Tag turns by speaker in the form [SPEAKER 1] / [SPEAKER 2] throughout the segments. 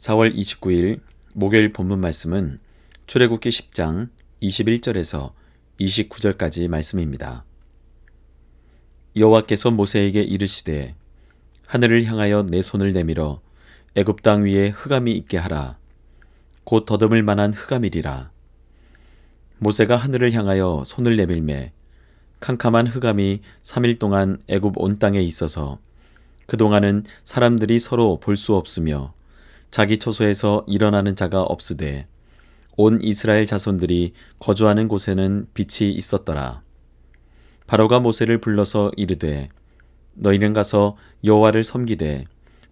[SPEAKER 1] 4월 29일 목요일 본문 말씀은 출애굽기 10장 21절에서 29절까지 말씀입니다. 여호와께서 모세에게 이르시되 하늘을 향하여 내 손을 내밀어 애굽 땅 위에 흑암이 있게 하라. 곧 더듬을 만한 흑암이리라. 모세가 하늘을 향하여 손을 내밀매 캄캄한 흑암이 3일 동안 애굽 온 땅에 있어서 그동안은 사람들이 서로 볼 수 없으며 자기 처소에서 일어나는 자가 없으되 온 이스라엘 자손들이 거주하는 곳에는 빛이 있었더라. 바로가 모세를 불러서 이르되 너희는 가서 여호와를 섬기되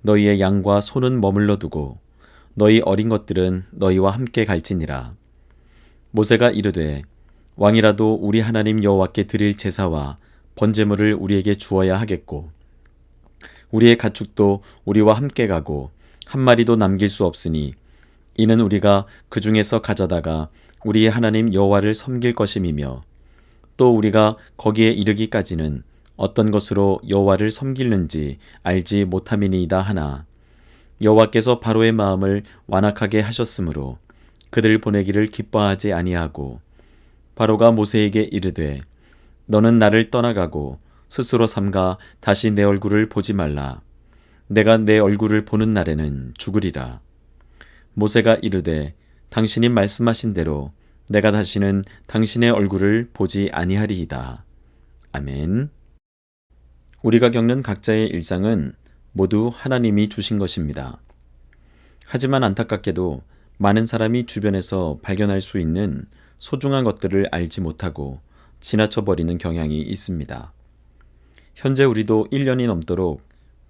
[SPEAKER 1] 너희의 양과 소는 머물러 두고 너희 어린 것들은 너희와 함께 갈지니라. 모세가 이르되 왕이라도 우리 하나님 여호와께 드릴 제사와 번제물을 우리에게 주어야 하겠고 우리의 가축도 우리와 함께 가고 한 마리도 남길 수 없으니 이는 우리가 그 중에서 가져다가 우리의 하나님 여호와를 섬길 것임이며 또 우리가 거기에 이르기까지는 어떤 것으로 여호와를 섬기는지 알지 못함이니이다 하나 여호와께서 바로의 마음을 완악하게 하셨으므로 그들 보내기를 기뻐하지 아니하고 바로가 모세에게 이르되 너는 나를 떠나가고 스스로 삼가 다시 내 얼굴을 보지 말라. 내가 내 얼굴을 보는 날에는 죽으리라. 모세가 이르되 당신이 말씀하신 대로 내가 다시는 당신의 얼굴을 보지 아니하리이다. 아멘. 우리가 겪는 각자의 일상은 모두 하나님이 주신 것입니다. 하지만 안타깝게도 많은 사람이 주변에서 발견할 수 있는 소중한 것들을 알지 못하고 지나쳐버리는 경향이 있습니다. 현재 우리도 1년이 넘도록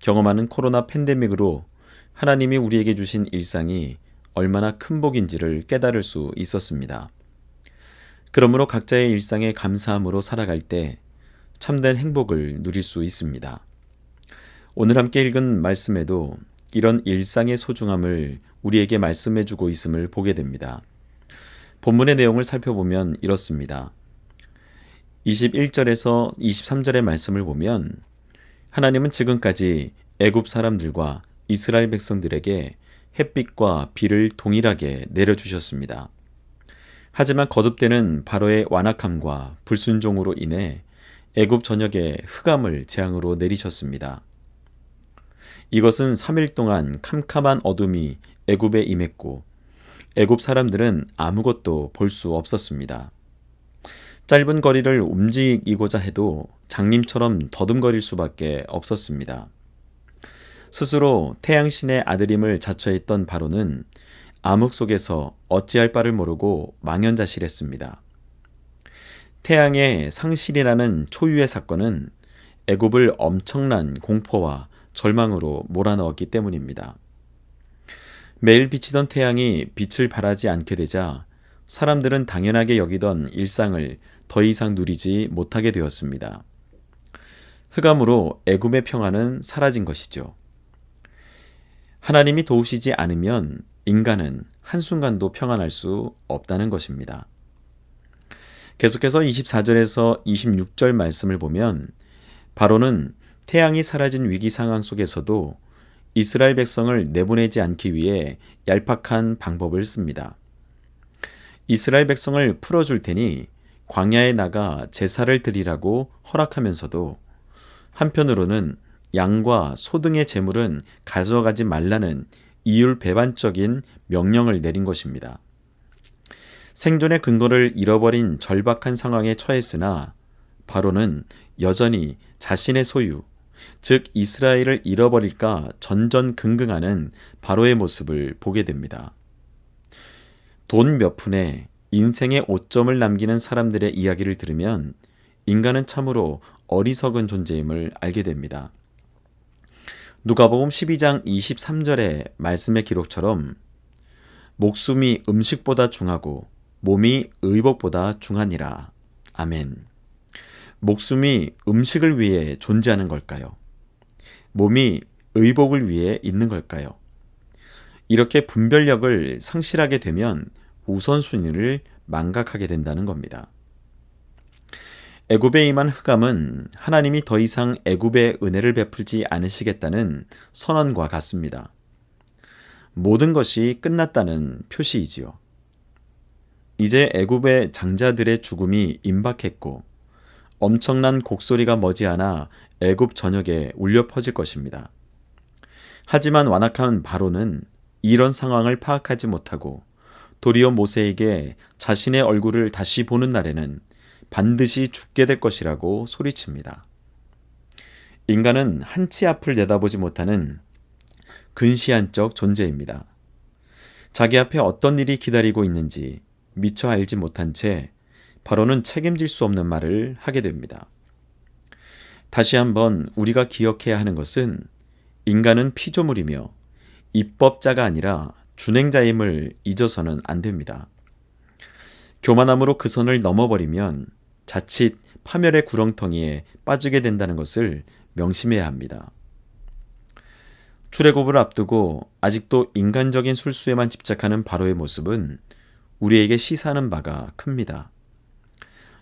[SPEAKER 1] 경험하는 코로나 팬데믹으로 하나님이 우리에게 주신 일상이 얼마나 큰 복인지를 깨달을 수 있었습니다. 그러므로 각자의 일상에 감사함으로 살아갈 때 참된 행복을 누릴 수 있습니다. 오늘 함께 읽은 말씀에도 이런 일상의 소중함을 우리에게 말씀해주고 있음을 보게 됩니다. 본문의 내용을 살펴보면 이렇습니다. 21절에서 23절의 말씀을 보면 하나님은 지금까지 애굽 사람들과 이스라엘 백성들에게 햇빛과 비를 동일하게 내려주셨습니다. 하지만 거듭되는 바로의 완악함과 불순종으로 인해 애굽 전역에 흑암을 재앙으로 내리셨습니다. 이것은 3일 동안 캄캄한 어둠이 애굽에 임했고 애굽 사람들은 아무것도 볼 수 없었습니다. 짧은 거리를 움직이고자 해도 장님처럼 더듬거릴 수밖에 없었습니다. 스스로 태양신의 아들임을 자처했던 바로는 암흑 속에서 어찌할 바를 모르고 망연자실했습니다. 태양의 상실이라는 초유의 사건은 애굽을 엄청난 공포와 절망으로 몰아넣었기 때문입니다. 매일 비치던 태양이 빛을 발하지 않게 되자 사람들은 당연하게 여기던 일상을 더 이상 누리지 못하게 되었습니다. 흑암으로 애굽의 평화는 사라진 것이죠. 하나님이 도우시지 않으면 인간은 한순간도 평안할 수 없다는 것입니다. 계속해서 24절에서 26절 말씀을 보면 바로는 태양이 사라진 위기 상황 속에서도 이스라엘 백성을 내보내지 않기 위해 얄팍한 방법을 씁니다. 이스라엘 백성을 풀어줄 테니 광야에 나가 제사를 드리라고 허락하면서도 한편으로는 양과 소 등의 제물은 가져가지 말라는 이율배반적인 명령을 내린 것입니다. 생존의 근거를 잃어버린 절박한 상황에 처했으나 바로는 여전히 자신의 소유, 즉 이스라엘을 잃어버릴까 전전긍긍하는 바로의 모습을 보게 됩니다. 돈 몇 푼에 인생의 오점을 남기는 사람들의 이야기를 들으면 인간은 참으로 어리석은 존재임을 알게 됩니다. 누가복음 12장 23절의 말씀의 기록처럼 목숨이 음식보다 중하고 몸이 의복보다 중하니라. 아멘. 목숨이 음식을 위해 존재하는 걸까요? 몸이 의복을 위해 있는 걸까요? 이렇게 분별력을 상실하게 되면 우선순위를 망각하게 된다는 겁니다. 애굽에 임한 흑암은 하나님이 더 이상 애굽에 은혜를 베풀지 않으시겠다는 선언과 같습니다. 모든 것이 끝났다는 표시이지요. 이제 애굽의 장자들의 죽음이 임박했고 엄청난 곡소리가 머지않아 애굽 전역에 울려 퍼질 것입니다. 하지만 완악한 바로는 이런 상황을 파악하지 못하고 도리어 모세에게 자신의 얼굴을 다시 보는 날에는 반드시 죽게 될 것이라고 소리칩니다. 인간은 한치 앞을 내다보지 못하는 근시안적 존재입니다. 자기 앞에 어떤 일이 기다리고 있는지 미처 알지 못한 채 바로는 책임질 수 없는 말을 하게 됩니다. 다시 한번 우리가 기억해야 하는 것은 인간은 피조물이며 입법자가 아니라 준행자임을 잊어서는 안 됩니다. 교만함으로 그 선을 넘어버리면 자칫 파멸의 구렁텅이에 빠지게 된다는 것을 명심해야 합니다. 출애굽을 앞두고 아직도 인간적인 술수에만 집착하는 바로의 모습은 우리에게 시사하는 바가 큽니다.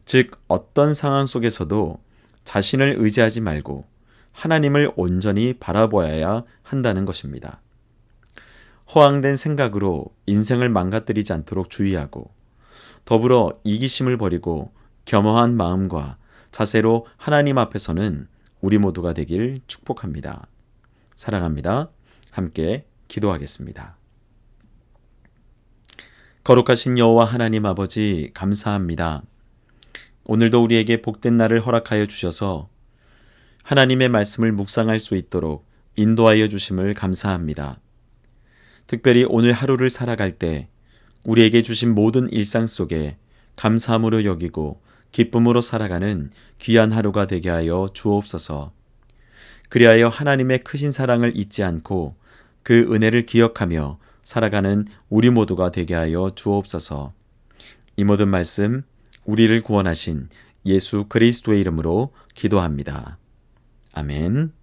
[SPEAKER 1] 즉, 어떤 상황 속에서도 자신을 의지하지 말고 하나님을 온전히 바라보아야 한다는 것입니다. 허황된 생각으로 인생을 망가뜨리지 않도록 주의하고 더불어 이기심을 버리고 겸허한 마음과 자세로 하나님 앞에서는 우리 모두가 되길 축복합니다. 사랑합니다. 함께 기도하겠습니다. 거룩하신 여호와 하나님 아버지, 감사합니다. 오늘도 우리에게 복된 날을 허락하여 주셔서 하나님의 말씀을 묵상할 수 있도록 인도하여 주심을 감사합니다. 특별히 오늘 하루를 살아갈 때 우리에게 주신 모든 일상 속에 감사함으로 여기고 기쁨으로 살아가는 귀한 하루가 되게 하여 주옵소서. 그리하여 하나님의 크신 사랑을 잊지 않고 그 은혜를 기억하며 살아가는 우리 모두가 되게 하여 주옵소서. 이 모든 말씀 우리를 구원하신 예수 그리스도의 이름으로 기도합니다. 아멘.